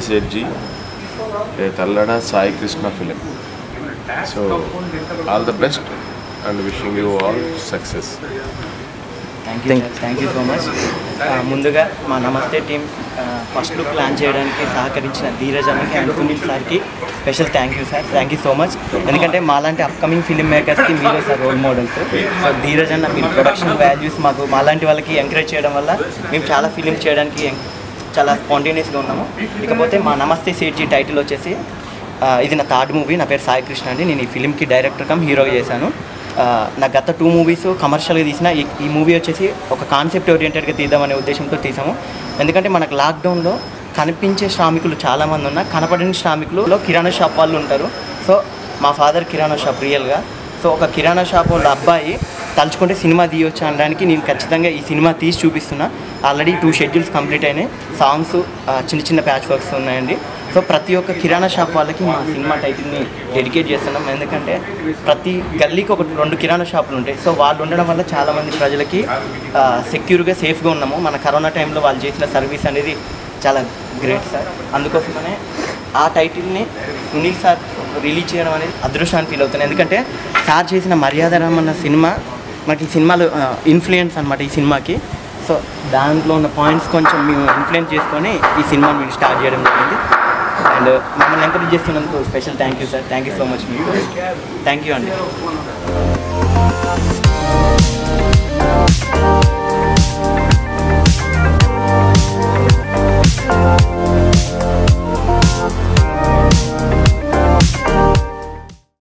Setji, Tallada Sai Krishna film. So all the best and wishing you all success. Thank you so much. ముందుగా మా నమస్తే team first look plan చేయడానికి సహకరించిన ధీరజ్ అన్నకి and Sunil సార్కి special thank you so much. ఎందుకంటే మాలాంటి upcoming film మేకర్స్కి మీరే sir role models. So Dheeraj అన్న మీరు ప్రొడక్షన్ వాల్యూస్ మాకు మాలాంటి వాళ్ళకి ఎంకరేజ్ చేయడం వల్ల మేము చాలా ఫిలిం చేయడానికి చాలా స్పాంటేనియస్గా ఉన్నాము. ఇకపోతే మా నమస్తే సేట్జీ టైటిల్ వచ్చేసి ఇది నా థర్డ్ మూవీ. నా పేరు సాయి కృష్ణ అండి. నేను ఈ ఫిలింకి డైరెక్టర్ కమ్ హీరో చేశాను. నా గత 2 మూవీస్ కమర్షియల్గా తీసిన ఈ మూవీ వచ్చేసి ఒక కాన్సెప్ట్ ఓరియంటెడ్గా తీద్దామనే ఉద్దేశంతో తీసాము. ఎందుకంటే మనకు లాక్డౌన్లో కనిపించే శ్రామికులు చాలామంది ఉన్నా, కనపడని శ్రామికులు కిరాణా షాప్ వాళ్ళు ఉంటారు. సో మా ఫాదర్ కిరాణా షాప్ రియల్గా. సో ఒక కిరాణా షాప్ వాళ్ళ అబ్బాయి తలుచుకుంటే సినిమా తీయొచ్చు అనడానికి నేను ఖచ్చితంగా ఈ సినిమా తీసి చూపిస్తున్నా. ఆల్రెడీ 2 షెడ్యూల్స్ కంప్లీట్ అయినాయి. సాంగ్స్ చిన్న ప్యాచ్ వర్క్స్ ఉన్నాయండి. సో ప్రతి ఒక్క కిరాణా షాప్ వాళ్ళకి మా సినిమా టైటిల్ని డెడికేట్ చేస్తున్నాం. ఎందుకంటే ప్రతి గల్లీకి 2 కిరాణా షాపులు ఉంటాయి. సో వాళ్ళు ఉండడం వల్ల చాలామంది ప్రజలకి సెక్యూర్గా సేఫ్గా ఉన్నాము. మన కరోనా టైంలో వాళ్ళు చేసిన సర్వీస్ అనేది చాలా గ్రేట్ సార్. అందుకోసమనే ఆ టైటిల్ని సునీల్ సార్ రిలీజ్ చేయడం అనేది అదృష్టాన్ని ఫీల్ అవుతుంది. ఎందుకంటే సార్ చేసిన మర్యాదరాం అన్న సినిమా మనకి ఈ సినిమాలో ఇన్ఫ్లుయెన్స్ అనమాట ఈ సినిమాకి. సో దాంట్లో ఉన్న పాయింట్స్ కొంచెం మేము ఇన్ఫ్లుయెన్స్ చేసుకొని ఈ సినిమాని మేము స్టార్ట్ చేయడం జరిగింది. అండ్ మమ్మల్ని ఎంకరేజ్ చేస్తున్నందుకు special thank you sir. Thank you so much మీకు. థ్యాంక్ యూ అండి.